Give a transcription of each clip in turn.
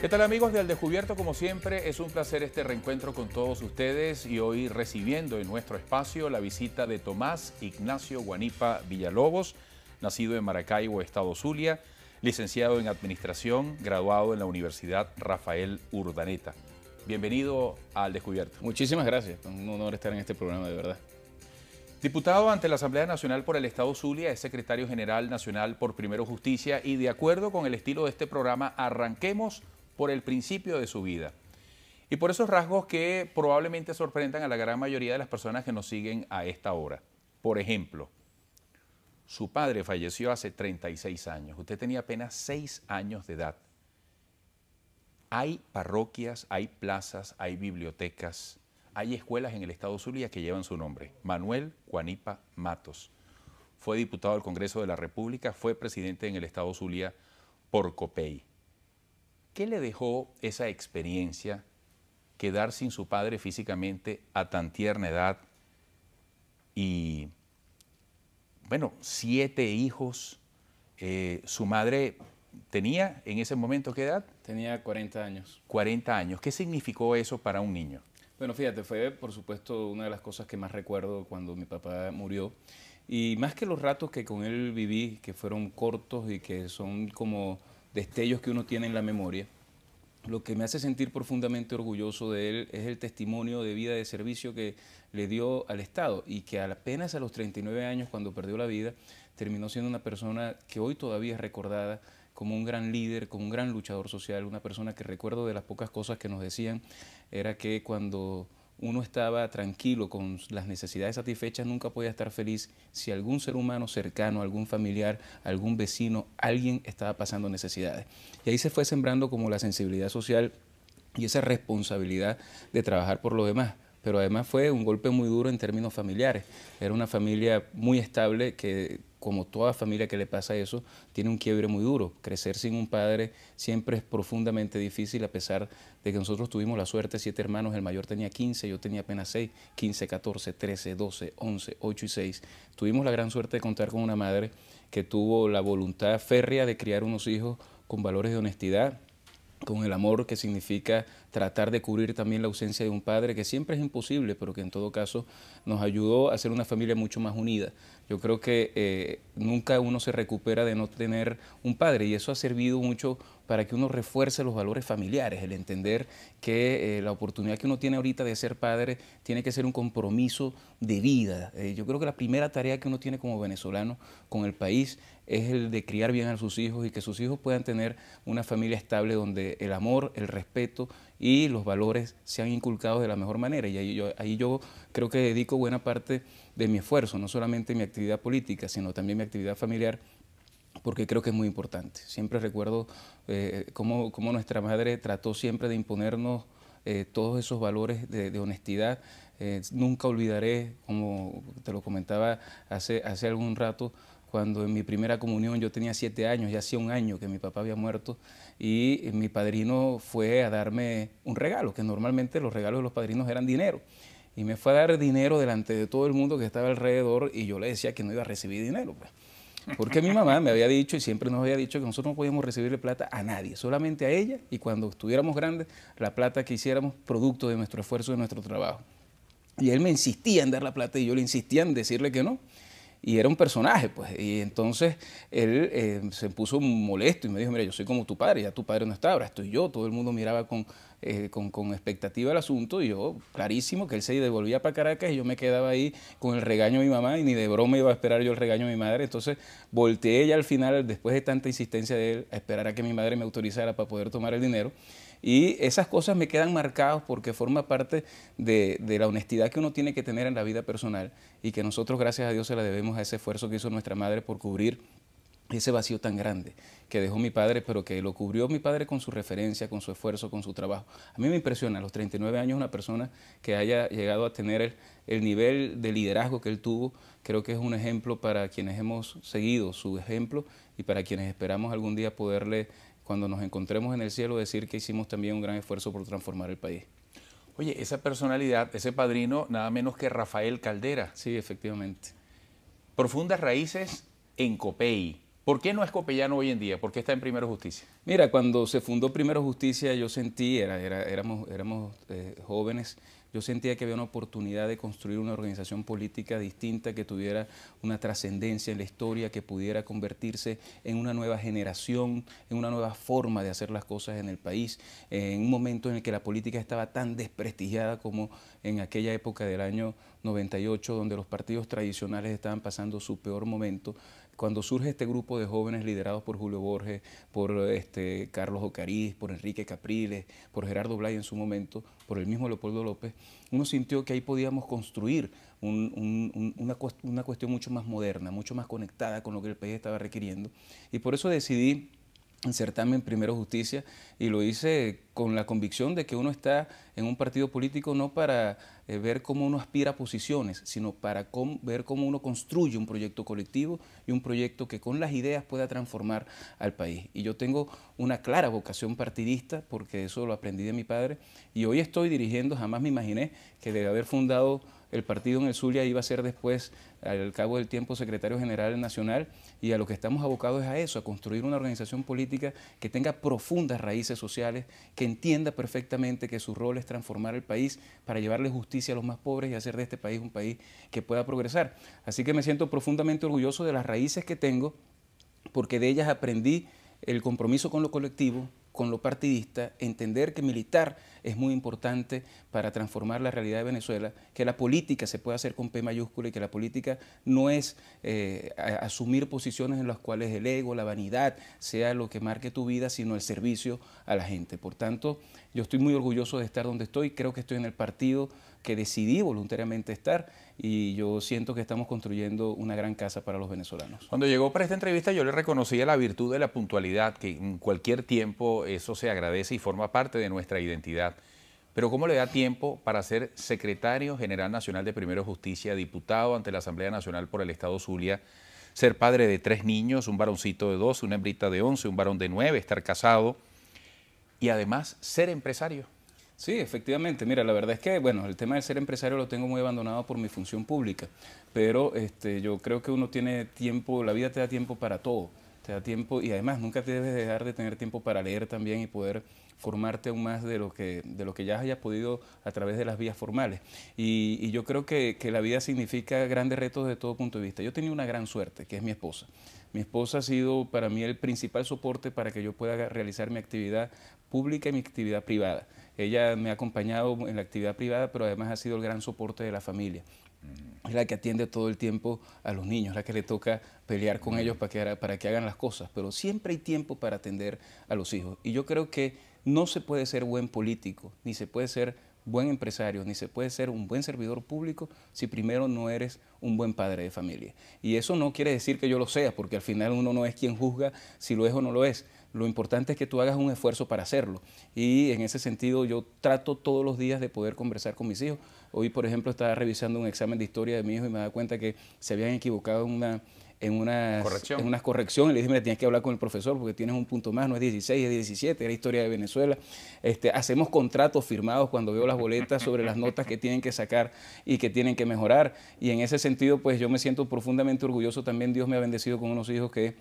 ¿Qué tal, amigos de Al Descubierto? Como siempre, es un placer este reencuentro con todos ustedes y hoy recibiendo en nuestro espacio la visita de Tomás Ignacio Guanipa Villalobos, nacido en Maracaibo, Estado Zulia, licenciado en Administración, graduado en la Universidad Rafael Urdaneta. Bienvenido a Al Descubierto. Muchísimas gracias, es un honor estar en este programa, de verdad. Diputado ante la Asamblea Nacional por el Estado Zulia, es secretario general nacional por Primero Justicia y de acuerdo con el estilo de este programa, arranquemos por el principio de su vida. Y por esos rasgos que probablemente sorprendan a la gran mayoría de las personas que nos siguen a esta hora. Por ejemplo, su padre falleció hace 36 años. Usted tenía apenas 6 años de edad. Hay parroquias, hay plazas, hay bibliotecas, hay escuelas en el Estado Zulia que llevan su nombre. Manuel Guanipa Matos. Fue diputado del Congreso de la República, fue presidente en el Estado Zulia por COPEI. ¿Qué le dejó esa experiencia, quedar sin su padre físicamente a tan tierna edad y, bueno, 7 hijos? ¿Su madre tenía en ese momento qué edad? Tenía 40 años. 40 años. ¿Qué significó eso para un niño? Bueno, fíjate, fue por supuesto una de las cosas que más recuerdo cuando mi papá murió. Y más que los ratos que con él viví, que fueron cortos y que son como destellos que uno tiene en la memoria, lo que me hace sentir profundamente orgulloso de él es el testimonio de vida de servicio que le dio al Estado y que apenas a los 39 años, cuando perdió la vida, terminó siendo una persona que hoy todavía es recordada como un gran líder, como un gran luchador social, una persona que recuerdo de las pocas cosas que nos decían era que cuando uno estaba tranquilo con las necesidades satisfechas, nunca podía estar feliz si algún ser humano cercano, algún familiar, algún vecino, alguien estaba pasando necesidades. Y ahí se fue sembrando como la sensibilidad social y esa responsabilidad de trabajar por los demás. Pero además fue un golpe muy duro en términos familiares. Era una familia muy estable que, como toda familia que le pasa eso, tiene un quiebre muy duro. Crecer sin un padre siempre es profundamente difícil, a pesar de que nosotros tuvimos la suerte, 7 hermanos, el mayor tenía 15, yo tenía apenas 6, 15, 14, 13, 12, 11, 8 y 6. Tuvimos la gran suerte de contar con una madre que tuvo la voluntad férrea de criar unos hijos con valores de honestidad, con el amor que significa tratar de cubrir también la ausencia de un padre, que siempre es imposible, pero que en todo caso nos ayudó a ser una familia mucho más unida. Yo creo que nunca uno se recupera de no tener un padre y eso ha servido mucho para que uno refuerce los valores familiares, el entender que la oportunidad que uno tiene ahorita de ser padre tiene que ser un compromiso de vida. Yo creo que la primera tarea que uno tiene como venezolano con el país es el de criar bien a sus hijos y que sus hijos puedan tener una familia estable donde el amor, el respeto y los valores sean inculcados de la mejor manera. Y ahí yo creo que dedico buena parte de mi esfuerzo, no solamente mi actividad política, sino también mi actividad familiar, porque creo que es muy importante. Siempre recuerdo cómo nuestra madre trató siempre de imponernos todos esos valores de honestidad. Nunca olvidaré, como te lo comentaba hace algún rato, cuando en mi primera comunión yo tenía 7 años, ya hacía un año que mi papá había muerto, y mi padrino fue a darme un regalo, que normalmente los regalos de los padrinos eran dinero. Y me fue a dar dinero delante de todo el mundo que estaba alrededor y yo le decía que no iba a recibir dinero, pues. Porque mi mamá me había dicho y siempre nos había dicho que nosotros no podíamos recibirle plata a nadie, solamente a ella, y cuando estuviéramos grandes, la plata que hiciéramos producto de nuestro esfuerzo, de nuestro trabajo. Y él me insistía en dar la plata y yo le insistía en decirle que no. Y era un personaje, pues, y entonces él se puso molesto y me dijo, mira, yo soy como tu padre, ya tu padre no está, ahora estoy yo. Todo el mundo miraba con expectativa el asunto y yo, clarísimo, que él se devolvía para Caracas y yo me quedaba ahí con el regaño de mi mamá y ni de broma iba a esperar yo el regaño de mi madre. Entonces volteé ya al final, después de tanta insistencia de él, a esperar a que mi madre me autorizara para poder tomar el dinero. Y esas cosas me quedan marcadas porque forma parte de la honestidad que uno tiene que tener en la vida personal y que nosotros, gracias a Dios, se la debemos a ese esfuerzo que hizo nuestra madre por cubrir ese vacío tan grande que dejó mi padre, pero que lo cubrió mi padre con su referencia, con su esfuerzo, con su trabajo. A mí me impresiona, a los 39 años, una persona que haya llegado a tener el nivel de liderazgo que él tuvo. Creo que es un ejemplo para quienes hemos seguido su ejemplo y para quienes esperamos algún día poderle, cuando nos encontremos en el cielo, decir que hicimos también un gran esfuerzo por transformar el país. Oye, esa personalidad, ese padrino, nada menos que Rafael Caldera. Sí, efectivamente. Profundas raíces en COPEI. ¿Por qué no es copellano hoy en día? ¿Por qué está en Primero Justicia? Mira, cuando se fundó Primero Justicia, yo sentí, éramos jóvenes, yo sentía que había una oportunidad de construir una organización política distinta que tuviera una trascendencia en la historia, que pudiera convertirse en una nueva generación, en una nueva forma de hacer las cosas en el país, en un momento en el que la política estaba tan desprestigiada como en aquella época del año 98, donde los partidos tradicionales estaban pasando su peor momento. Cuando surge este grupo de jóvenes liderados por Julio Borges, por Carlos Ocariz, por Enrique Capriles, por Gerardo Blay en su momento, por el mismo Leopoldo López, uno sintió que ahí podíamos construir una cuestión mucho más moderna, mucho más conectada con lo que el país estaba requiriendo. Y por eso decidí insertarme en Primero Justicia, y lo hice con la convicción de que uno está en un partido político no para ver cómo uno aspira a posiciones, sino para ver cómo uno construye un proyecto colectivo y un proyecto que con las ideas pueda transformar al país. Y yo tengo una clara vocación partidista, porque eso lo aprendí de mi padre, y hoy estoy dirigiendo, jamás me imaginé que de haber fundado el partido en el Zulia iba a ser después, al cabo del tiempo, secretario general nacional, y a lo que estamos abocados es a eso, a construir una organización política que tenga profundas raíces sociales, que entienda perfectamente que su rol es transformar el país para llevarle justicia a los más pobres y hacer de este país un país que pueda progresar. Así que me siento profundamente orgulloso de las raíces que tengo, porque de ellas aprendí el compromiso con lo colectivo, con lo partidista, entender que militar es muy importante para transformar la realidad de Venezuela, que la política se puede hacer con P mayúscula y que la política no es asumir posiciones en las cuales el ego, la vanidad sea lo que marque tu vida, sino el servicio a la gente. Por tanto, yo estoy muy orgulloso de estar donde estoy, creo que estoy en el partido que decidí voluntariamente estar, y yo siento que estamos construyendo una gran casa para los venezolanos. Cuando llegó para esta entrevista yo le reconocía la virtud de la puntualidad, que en cualquier tiempo eso se agradece y forma parte de nuestra identidad. Pero ¿cómo le da tiempo para ser secretario general nacional de Primero Justicia, diputado ante la Asamblea Nacional por el Estado Zulia, ser padre de 3 niños, un varoncito de 12, una hembrita de 11, un varón de 9, estar casado y además ser empresario? Sí, efectivamente. Mira, la verdad es que, bueno, el tema de ser empresario lo tengo muy abandonado por mi función pública, pero yo creo que uno tiene tiempo, la vida te da tiempo para todo, te da tiempo, y además nunca te debes dejar de tener tiempo para leer también y poder formarte aún más de lo que ya hayas podido a través de las vías formales. Y yo creo que la vida significa grandes retos desde todo punto de vista. Yo he tenido una gran suerte, que es mi esposa. Mi esposa ha sido para mí el principal soporte para que yo pueda realizar mi actividad pública y mi actividad privada. Ella me ha acompañado en la actividad privada, pero además ha sido el gran soporte de la familia. Es la que atiende todo el tiempo a los niños, la que le toca pelear con ellos para que hagan las cosas, pero siempre hay tiempo para atender a los hijos. Y yo creo que no se puede ser buen político, ni se puede ser buen empresario, ni se puede ser un buen servidor público si primero no eres un buen padre de familia. Y eso no quiere decir que yo lo sea, porque al final uno no es quien juzga si lo es o no lo es. Lo importante es que tú hagas un esfuerzo para hacerlo. Y en ese sentido yo trato todos los días de poder conversar con mis hijos. Hoy, por ejemplo, estaba revisando un examen de historia de mi hijo y me da cuenta que se habían equivocado en unas correcciones. Le dije, mira, tienes que hablar con el profesor porque tienes un punto más, no es 16, es 17, era historia de Venezuela. Hacemos contratos firmados cuando veo las boletas sobre las notas que tienen que sacar y que tienen que mejorar. Y en ese sentido, pues yo me siento profundamente orgulloso. También Dios me ha bendecido con unos hijos que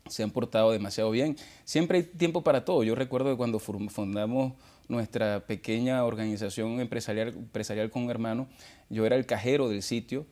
se han portado demasiado bien. Siempre hay tiempo para todo. Yo recuerdo que cuando fundamos nuestra pequeña organización empresarial con un hermano, yo era el cajero del sitio,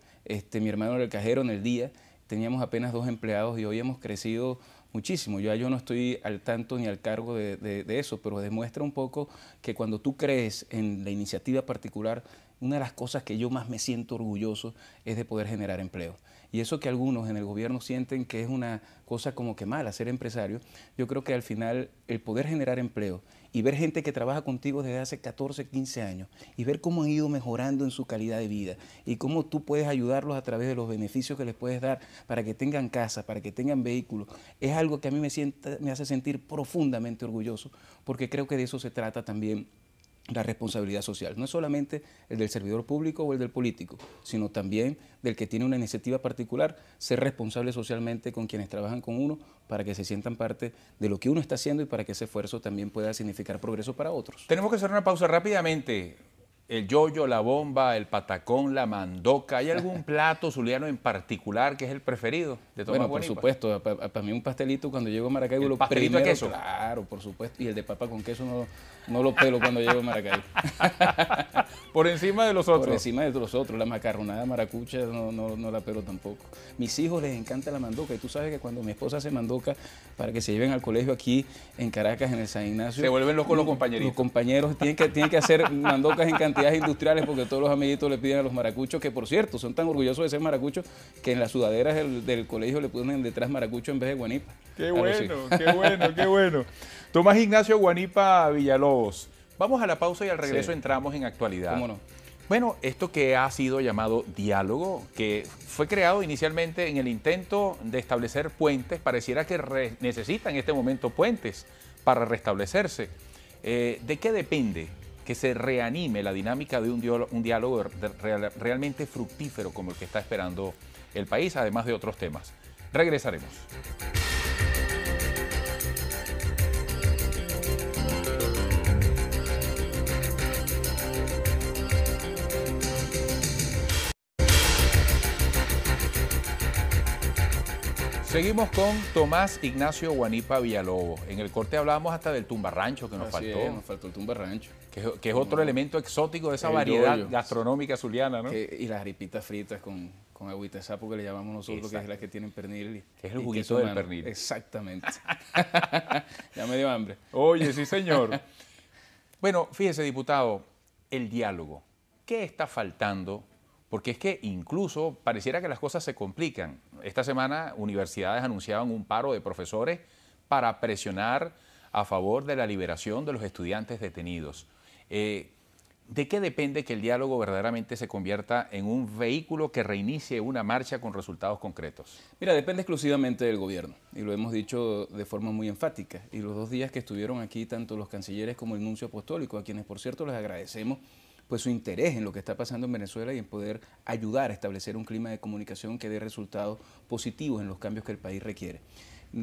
mi hermano era el cajero en el día, teníamos apenas 2 empleados y hoy hemos crecido muchísimo. Yo no estoy al tanto ni al cargo de eso, pero demuestra un poco que cuando tú crees en la iniciativa particular, una de las cosas que yo más me siento orgulloso es de poder generar empleo. Y eso que algunos en el gobierno sienten que es una cosa como que mala ser empresario, yo creo que al final el poder generar empleo y ver gente que trabaja contigo desde hace 14, 15 años y ver cómo han ido mejorando en su calidad de vida y cómo tú puedes ayudarlos a través de los beneficios que les puedes dar para que tengan casa, para que tengan vehículos, es algo que a mí me hace sentir profundamente orgulloso, porque creo que de eso se trata también la responsabilidad social. No es solamente el del servidor público o el del político, sino también del que tiene una iniciativa particular, ser responsable socialmente con quienes trabajan con uno para que se sientan parte de lo que uno está haciendo y para que ese esfuerzo también pueda significar progreso para otros. Tenemos que hacer una pausa rápidamente. El yoyo, la bomba, el patacón, la mandoca. ¿Hay algún plato zuliano en particular que es el preferido de Tomás Bueno, por Guanipa? supuesto, para mí un pastelito cuando llego a Maracaibo, ¿El lo pastelito de primero, queso? claro, por supuesto, y el de papa con queso no lo pelo cuando llego a Maracaibo. Por encima de los Por otros. encima de los otros, la macarronada maracucha no la pelo tampoco. Mis hijos les encanta la mandoca y tú sabes que cuando mi esposa hace mandoca para que se lleven al colegio aquí en Caracas, en el San Ignacio, Se vuelven locos los compañeritos. Los compañeros tienen que hacer mandocas en cantidades industriales porque todos los amiguitos le piden a los maracuchos, que por cierto son tan orgullosos de ser maracuchos que en las sudaderas del colegio le ponen detrás maracucho en vez de Guanipa. Qué bueno, qué bueno, qué bueno. Tomás Ignacio Guanipa Villalobos. Vamos a la pausa y al regreso entramos en actualidad. ¿Cómo no? Bueno, esto que ha sido llamado diálogo, que fue creado inicialmente en el intento de establecer puentes, pareciera que necesita en este momento puentes para restablecerse. ¿De qué depende que se reanime la dinámica de un diálogo realmente fructífero como el que está esperando el país, además de otros temas? Regresaremos. Seguimos con Tomás Ignacio Guanipa Villalobos. En el corte hablábamos hasta del tumbarrancho que nos faltó. Nos faltó el tumbarrancho. Que es otro elemento exótico de esa El variedad yoyo gastronómica zuliana, ¿no? Y las arepitas fritas con agüita de sapo que le llamamos nosotros, Exacto. que es la que tienen pernil. Que es el juguito del pernil. Exactamente. Ya me dio hambre. Oye, sí, señor. Bueno, fíjese, diputado, el diálogo. ¿Qué está faltando? Porque es que incluso pareciera que las cosas se complican. Esta semana universidades anunciaban un paro de profesores para presionar a favor de la liberación de los estudiantes detenidos. ¿De qué depende que el diálogo verdaderamente se convierta en un vehículo que reinicie una marcha con resultados concretos? Mira, depende exclusivamente del gobierno, y lo hemos dicho de forma muy enfática. Y los 2 días que estuvieron aquí, tanto los cancilleres como el nuncio apostólico, a quienes por cierto les agradecemos pues su interés en lo que está pasando en Venezuela y en poder ayudar a establecer un clima de comunicación que dé resultados positivos en los cambios que el país requiere.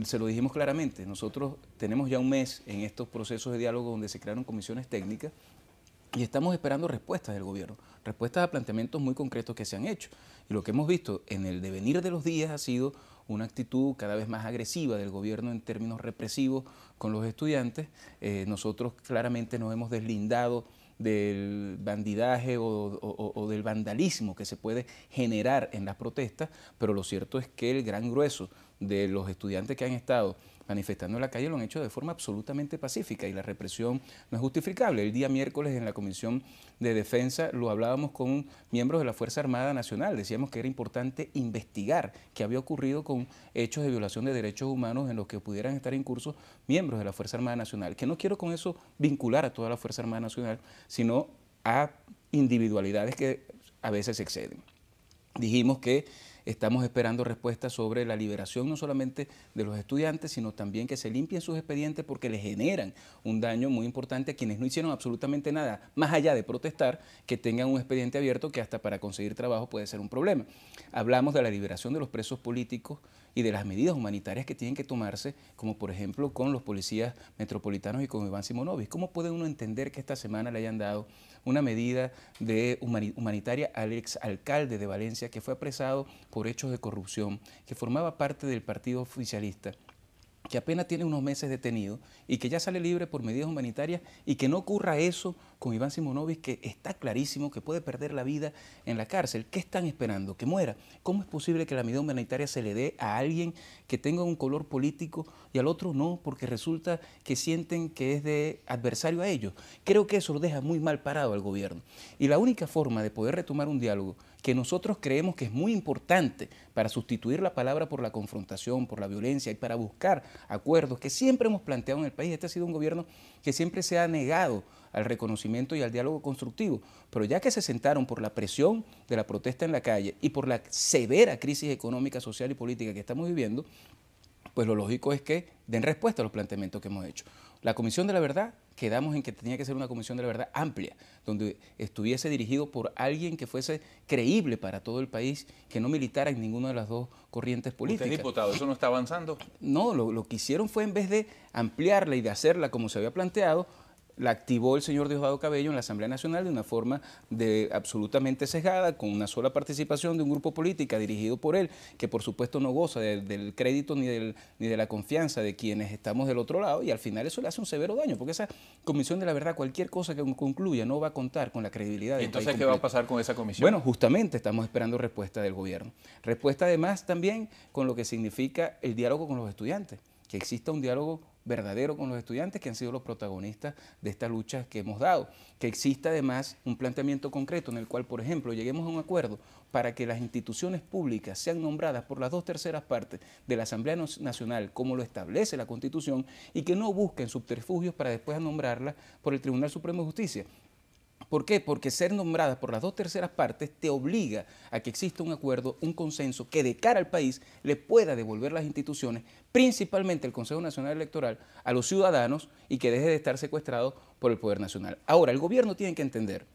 Se lo dijimos claramente, nosotros tenemos ya un mes en estos procesos de diálogo donde se crearon comisiones técnicas y estamos esperando respuestas del gobierno, respuestas a planteamientos muy concretos que se han hecho. Y lo que hemos visto en el devenir de los días ha sido una actitud cada vez más agresiva del gobierno en términos represivos con los estudiantes. Nosotros claramente nos hemos deslindado del bandidaje o del vandalismo que se puede generar en las protestas, pero lo cierto es que el gran grueso de los estudiantes que han estado manifestando en la calle lo han hecho de forma absolutamente pacífica y la represión no es justificable. El día miércoles en la Comisión de Defensa lo hablábamos con miembros de la Fuerza Armada Nacional, decíamos que era importante investigar qué había ocurrido con hechos de violación de derechos humanos en los que pudieran estar incursos miembros de la Fuerza Armada Nacional, que no quiero con eso vincular a toda la Fuerza Armada Nacional, sino a individualidades que a veces se exceden. Dijimos que estamos esperando respuestas sobre la liberación no solamente de los estudiantes, sino también que se limpien sus expedientes porque les generan un daño muy importante a quienes no hicieron absolutamente nada, más allá de protestar, que tengan un expediente abierto que hasta para conseguir trabajo puede ser un problema. Hablamos de la liberación de los presos políticos y de las medidas humanitarias que tienen que tomarse, como por ejemplo con los policías metropolitanos y con Iván Simonovic. ¿Cómo puede uno entender que esta semana le hayan dado una medida humanitaria al exalcalde de Valencia que fue apresado por hechos de corrupción, que formaba parte del partido oficialista, que apenas tiene unos meses detenido y que ya sale libre por medidas humanitarias, y que no ocurra eso con Iván Simonovic, que está clarísimo que puede perder la vida en la cárcel? ¿Qué están esperando? ¿Que muera? ¿Cómo es posible que la medida humanitaria se le dé a alguien que tenga un color político y al otro no, porque resulta que sienten que es de adversario a ellos? Creo que eso lo deja muy mal parado al gobierno. Y la única forma de poder retomar un diálogo que nosotros creemos que es muy importante para sustituir la palabra por la confrontación, por la violencia y para buscar acuerdos que siempre hemos planteado en el país. Este ha sido un gobierno que siempre se ha negado al reconocimiento y al diálogo constructivo, pero ya que se sentaron por la presión de la protesta en la calle y por la severa crisis económica, social y política que estamos viviendo, pues lo lógico es que den respuesta a los planteamientos que hemos hecho. La Comisión de la Verdad, quedamos en que tenía que ser una Comisión de la Verdad amplia, donde estuviese dirigido por alguien que fuese creíble para todo el país, que no militara en ninguna de las dos corrientes políticas. ¿Usted, diputado, eso no está avanzando? No, lo que hicieron fue, en vez de ampliarla y de hacerla como se había planteado, la activó el señor Diosdado Cabello en la Asamblea Nacional de una forma absolutamente sesgada, con una sola participación de un grupo político dirigido por él, que por supuesto no goza del crédito ni de la confianza de quienes estamos del otro lado, y al final eso le hace un severo daño, porque esa Comisión de la Verdad, cualquier cosa que concluya, no va a contar con la credibilidad del país completo. ¿Entonces qué va a pasar con esa comisión? Bueno, justamente estamos esperando respuesta del gobierno. Respuesta además también con lo que significa el diálogo con los estudiantes, que exista un diálogo verdadero con los estudiantes que han sido los protagonistas de esta lucha que hemos dado, que exista además un planteamiento concreto en el cual, por ejemplo, lleguemos a un acuerdo para que las instituciones públicas sean nombradas por las 2/3 partes de la Asamblea Nacional, como lo establece la Constitución, y que no busquen subterfugios para después nombrarlas por el Tribunal Supremo de Justicia. ¿Por qué? Porque ser nombradas por las 2/3 partes te obliga a que exista un acuerdo, un consenso que de cara al país le pueda devolver las instituciones, principalmente el Consejo Nacional Electoral, a los ciudadanos y que deje de estar secuestrado por el Poder Nacional. Ahora, el gobierno tiene que entender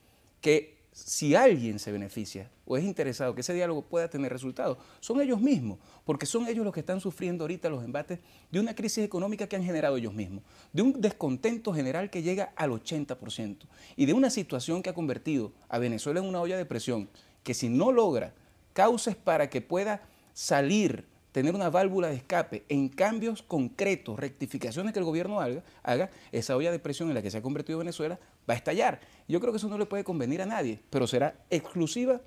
que si alguien se beneficia o es interesado que ese diálogo pueda tener resultados, son ellos mismos, porque son ellos los que están sufriendo ahorita los embates de una crisis económica que han generado ellos mismos, de un descontento general que llega al 80% y de una situación que ha convertido a Venezuela en una olla de presión que si no logra cauces para que pueda salir, tener una válvula de escape en cambios concretos, rectificaciones que el gobierno haga, esa olla de presión en la que se ha convertido Venezuela va a estallar. Yo creo que eso no le puede convenir a nadie, pero será exclusiva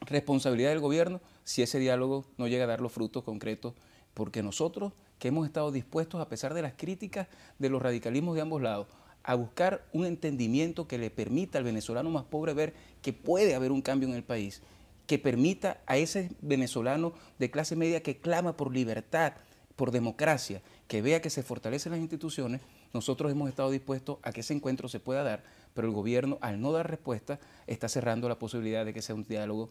responsabilidad del gobierno si ese diálogo no llega a dar los frutos concretos, porque nosotros que hemos estado dispuestos, a pesar de las críticas de los radicalismos de ambos lados, a buscar un entendimiento que le permita al venezolano más pobre ver que puede haber un cambio en el país, que permita a ese venezolano de clase media que clama por libertad, por democracia, que vea que se fortalecen las instituciones. Nosotros hemos estado dispuestos a que ese encuentro se pueda dar, pero el gobierno, al no dar respuesta, está cerrando la posibilidad de que sea un diálogo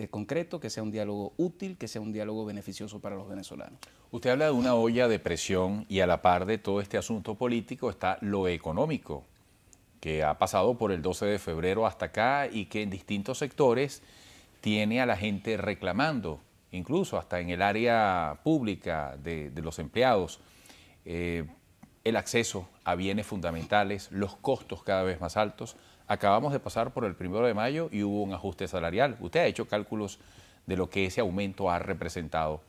concreto, que sea un diálogo útil, que sea un diálogo beneficioso para los venezolanos. Usted habla de una olla de presión y a la par de todo este asunto político está lo económico, que ha pasado por el 12 de febrero hasta acá y que en distintos sectores tiene a la gente reclamando, incluso hasta en el área pública de los empleados, el acceso a bienes fundamentales, los costos cada vez más altos. Acabamos de pasar por el 1 de mayo y hubo un ajuste salarial. Usted ha hecho cálculos de lo que ese aumento ha representado.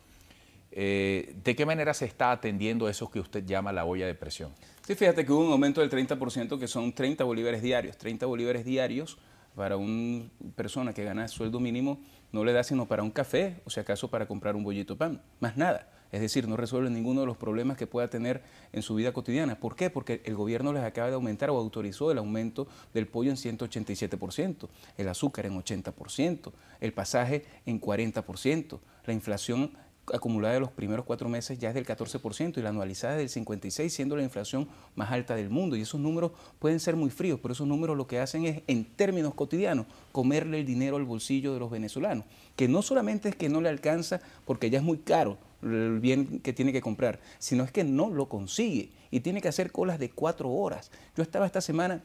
¿De qué manera se está atendiendo eso que usted llama la olla de presión? Sí, fíjate que hubo un aumento del 30%, que son 30 bolívares diarios. 30 bolívares diarios para una persona que gana sueldo mínimo no le da sino para un café o si acaso para comprar un bollito de pan, más nada. Es decir, no resuelve ninguno de los problemas que pueda tener en su vida cotidiana. ¿Por qué? Porque el gobierno les acaba de aumentar o autorizó el aumento del pollo en 187%, el azúcar en 80%, el pasaje en 40%, la inflación acumulada de los primeros 4 meses ya es del 14% y la anualizada del 56%, siendo la inflación más alta del mundo. Y esos números pueden ser muy fríos, pero esos números lo que hacen es, en términos cotidianos, comerle el dinero al bolsillo de los venezolanos, que no solamente es que no le alcanza porque ya es muy caro el bien que tiene que comprar, sino es que no lo consigue y tiene que hacer colas de 4 horas. Yo estaba esta semana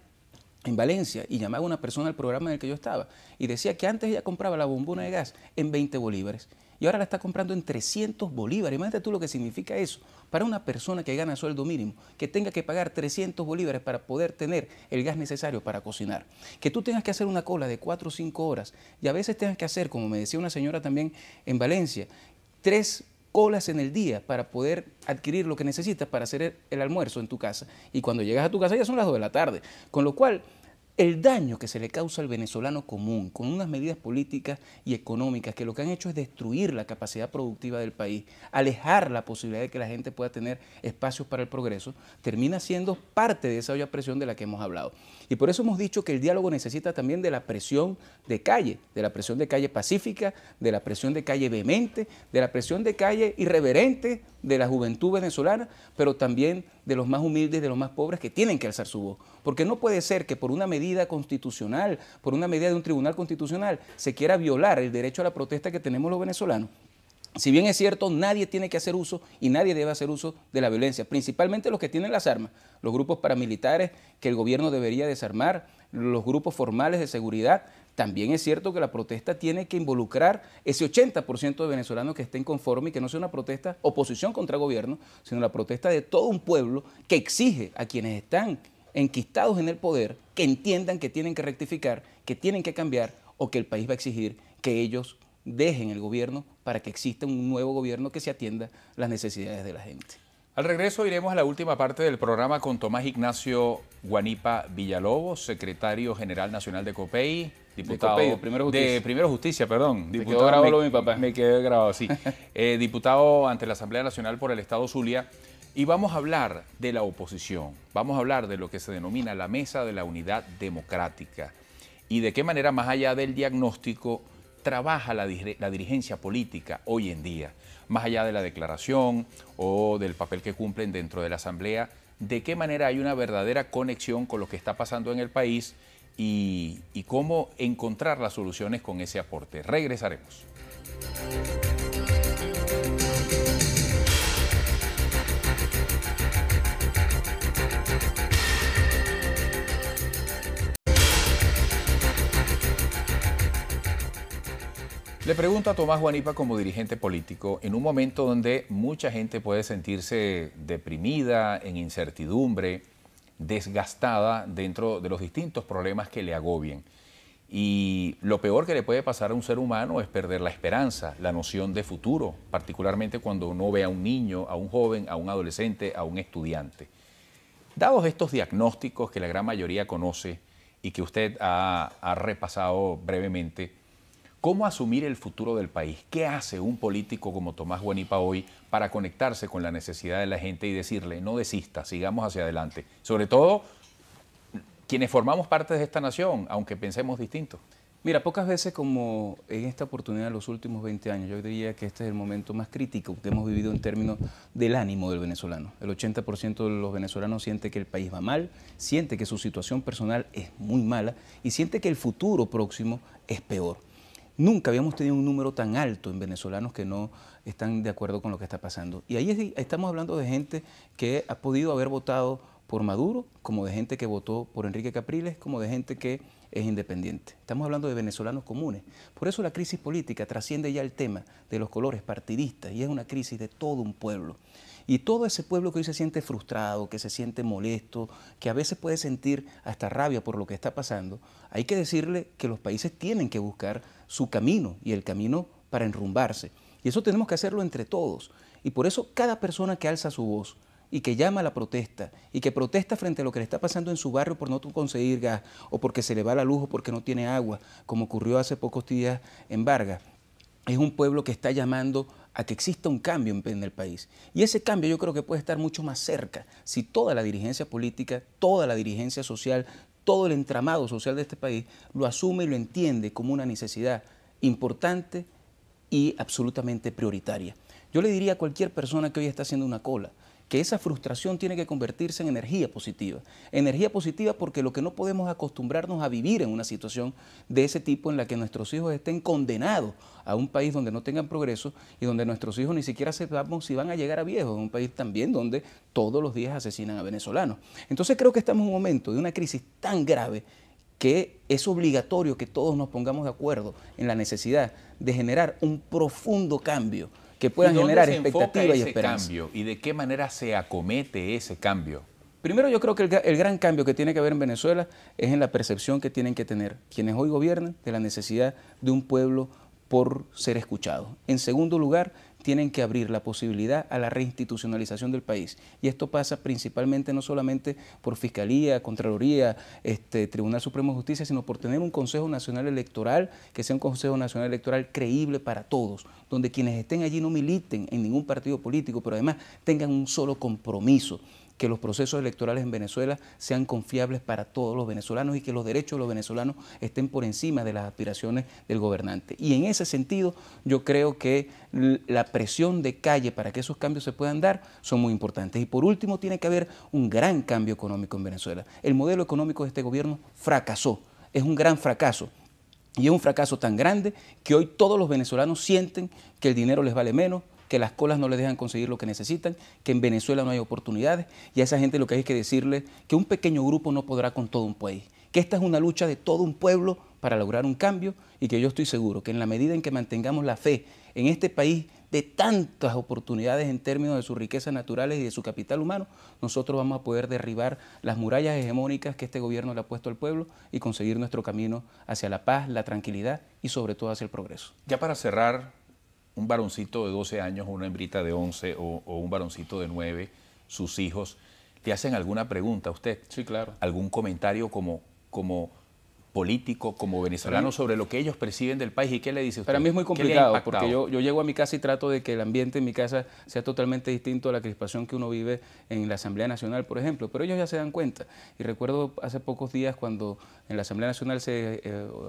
en Valencia y llamaba a una persona al programa en el que yo estaba y decía que antes ella compraba la bombona de gas en 20 bolívares y ahora la está comprando en 300 bolívares. Imagínate tú lo que significa eso para una persona que gana sueldo mínimo, que tenga que pagar 300 bolívares para poder tener el gas necesario para cocinar, que tú tengas que hacer una cola de 4 o 5 horas y a veces tengas que hacer, como me decía una señora también en Valencia, 3 colas en el día para poder adquirir lo que necesitas para hacer el almuerzo en tu casa. Y cuando llegas a tu casa ya son las 2 de la tarde. Con lo cual, el daño que se le causa al venezolano común con unas medidas políticas y económicas que lo que han hecho es destruir la capacidad productiva del país, alejar la posibilidad de que la gente pueda tener espacios para el progreso, termina siendo parte de esa olla de presión de la que hemos hablado. Y por eso hemos dicho que el diálogo necesita también de la presión de calle pacífica, de la presión de calle vehemente, de la presión de calle irreverente de la juventud venezolana, pero también de los más humildes, de los más pobres que tienen que alzar su voz. Porque no puede ser que por una medida constitucional, por una medida de un tribunal constitucional, se quiera violar el derecho a la protesta que tenemos los venezolanos. Si bien es cierto, nadie tiene que hacer uso y nadie debe hacer uso de la violencia, principalmente los que tienen las armas, los grupos paramilitares que el gobierno debería desarmar, los grupos formales de seguridad. También es cierto que la protesta tiene que involucrar ese 80% de venezolanos que estén conformes y que no sea una protesta oposición contra el gobierno, sino la protesta de todo un pueblo que exige a quienes están enquistados en el poder que entiendan que tienen que rectificar, que tienen que cambiar o que el país va a exigir que ellos dejen el gobierno para que exista un nuevo gobierno que se atienda las necesidades de la gente. Al regreso iremos a la última parte del programa con Tomás Ignacio Guanipa Villalobos, secretario general nacional de COPEI, diputado de Primero Justicia. Perdón. Diputado, quedó grabado lo de mi papá. Me quedé grabado, sí. Diputado ante la Asamblea Nacional por el Estado Zulia. Y vamos a hablar de la oposición, vamos a hablar de lo que se denomina la Mesa de la Unidad Democrática y de qué manera, más allá del diagnóstico, trabaja la dirigencia política hoy en día, más allá de la declaración o del papel que cumplen dentro de la Asamblea, de qué manera hay una verdadera conexión con lo que está pasando en el país y cómo encontrar las soluciones con ese aporte. Regresaremos. Le pregunto a Tomás Guanipa como dirigente político, en un momento donde mucha gente puede sentirse deprimida, en incertidumbre, desgastada dentro de los distintos problemas que le agobien. Y lo peor que le puede pasar a un ser humano es perder la esperanza, la noción de futuro, particularmente cuando uno ve a un niño, a un joven, a un adolescente, a un estudiante. Dados estos diagnósticos que la gran mayoría conoce y que usted ha repasado brevemente, ¿cómo asumir el futuro del país? ¿Qué hace un político como Tomás Guanipa hoy para conectarse con la necesidad de la gente y decirle, no desista, sigamos hacia adelante? Sobre todo, quienes formamos parte de esta nación, aunque pensemos distinto. Mira, pocas veces como en esta oportunidad en los últimos 20 años, yo diría que este es el momento más crítico que hemos vivido en términos del ánimo del venezolano. El 80% de los venezolanos siente que el país va mal, siente que su situación personal es muy mala y siente que el futuro próximo es peor. Nunca habíamos tenido un número tan alto en venezolanos que no están de acuerdo con lo que está pasando. Y ahí estamos hablando de gente que ha podido haber votado por Maduro, como de gente que votó por Enrique Capriles, como de gente que es independiente. Estamos hablando de venezolanos comunes. Por eso la crisis política trasciende ya el tema de los colores partidistas y es una crisis de todo un pueblo. Y todo ese pueblo que hoy se siente frustrado, que se siente molesto, que a veces puede sentir hasta rabia por lo que está pasando, hay que decirle que los países tienen que buscar su camino y el camino para enrumbarse. Y eso tenemos que hacerlo entre todos. Y por eso cada persona que alza su voz y que llama a la protesta y que protesta frente a lo que le está pasando en su barrio por no conseguir gas o porque se le va la luz o porque no tiene agua, como ocurrió hace pocos días en Vargas, es un pueblo que está llamando a que exista un cambio en el país. Y ese cambio yo creo que puede estar mucho más cerca si toda la dirigencia política, toda la dirigencia social, todo el entramado social de este país lo asume y lo entiende como una necesidad importante y absolutamente prioritaria. Yo le diría a cualquier persona que hoy está haciendo una cola, que esa frustración tiene que convertirse en energía positiva. Energía positiva porque lo que no podemos acostumbrarnos a vivir en una situación de ese tipo en la que nuestros hijos estén condenados a un país donde no tengan progreso y donde nuestros hijos ni siquiera sepamos si van a llegar a viejos, en un país también donde todos los días asesinan a venezolanos. Entonces creo que estamos en un momento de una crisis tan grave que es obligatorio que todos nos pongamos de acuerdo en la necesidad de generar un profundo cambio que puedan generar expectativa y esperanza. Cambio, ¿y de qué manera se acomete ese cambio? Primero, yo creo que el gran cambio que tiene que haber en Venezuela es en la percepción que tienen que tener quienes hoy gobiernan de la necesidad de un pueblo por ser escuchado. En segundo lugar, tienen que abrir la posibilidad a la reinstitucionalización del país. Y esto pasa principalmente no solamente por Fiscalía, Contraloría, Tribunal Supremo de Justicia, sino por tener un Consejo Nacional Electoral que sea un Consejo Nacional Electoral creíble para todos, donde quienes estén allí no militen en ningún partido político, pero además tengan un solo compromiso, que los procesos electorales en Venezuela sean confiables para todos los venezolanos y que los derechos de los venezolanos estén por encima de las aspiraciones del gobernante. Y en ese sentido, yo creo que la presión de calle para que esos cambios se puedan dar son muy importantes. Y por último, tiene que haber un gran cambio económico en Venezuela. El modelo económico de este gobierno fracasó, es un gran fracaso. Y es un fracaso tan grande que hoy todos los venezolanos sienten que el dinero les vale menos, que las colas no les dejan conseguir lo que necesitan, que en Venezuela no hay oportunidades, y a esa gente lo que hay que decirle que un pequeño grupo no podrá con todo un país, que esta es una lucha de todo un pueblo para lograr un cambio, y que yo estoy seguro que en la medida en que mantengamos la fe en este país de tantas oportunidades en términos de sus riquezas naturales y de su capital humano, nosotros vamos a poder derribar las murallas hegemónicas que este gobierno le ha puesto al pueblo y conseguir nuestro camino hacia la paz, la tranquilidad y sobre todo hacia el progreso. Ya para cerrar, un varoncito de 12 años, una hembrita de 11 o un varoncito de 9, sus hijos, ¿te hacen alguna pregunta a usted? Sí, claro. ¿Algún comentario como político, como venezolano, sobre lo que ellos perciben del país? ¿Y qué le dice usted? Para mí es muy complicado, porque yo llego a mi casa y trato de que el ambiente en mi casa sea totalmente distinto a la crispación que uno vive en la Asamblea Nacional, por ejemplo, pero ellos ya se dan cuenta. Y recuerdo hace pocos días cuando en la Asamblea Nacional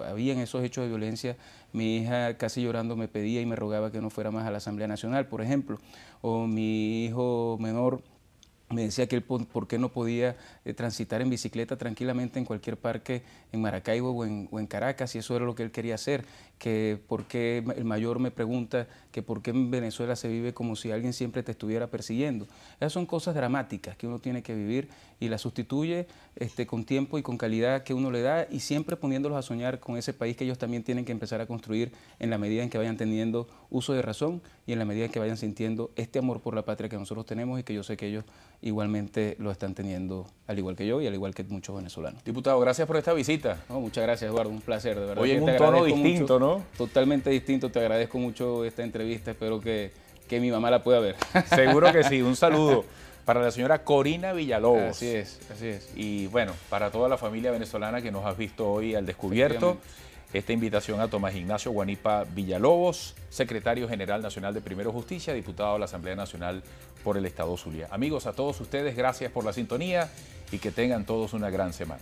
habían esos hechos de violencia, mi hija casi llorando me pedía y me rogaba que no fuera más a la Asamblea Nacional, por ejemplo, o mi hijo menor me decía que él por qué no podía transitar en bicicleta tranquilamente en cualquier parque en Maracaibo o en Caracas, y eso era lo que él quería hacer, que por qué el mayor me pregunta que por qué en Venezuela se vive como si alguien siempre te estuviera persiguiendo. Esas son cosas dramáticas que uno tiene que vivir y las sustituye con tiempo y con calidad que uno le da, y siempre poniéndolos a soñar con ese país que ellos también tienen que empezar a construir en la medida en que vayan teniendo uso de razón y en la medida en que vayan sintiendo este amor por la patria que nosotros tenemos y que yo sé que ellos igualmente lo están teniendo, al igual que yo y al igual que muchos venezolanos. Diputado, gracias por esta visita. No, muchas gracias, Eduardo, un placer, de verdad. Hoy en un tono distinto, ¿no? Totalmente distinto, te agradezco mucho esta entrevista, espero que mi mamá la pueda ver. Seguro que sí, un saludo para la señora Corina Villalobos. Así es, así es. Y bueno, para toda la familia venezolana que nos has visto hoy al descubierto, esta invitación a Tomás Ignacio Guanipa Villalobos, secretario general nacional de Primero Justicia, diputado de la Asamblea Nacional por el Estado Zulia. Amigos, a todos ustedes, gracias por la sintonía y que tengan todos una gran semana.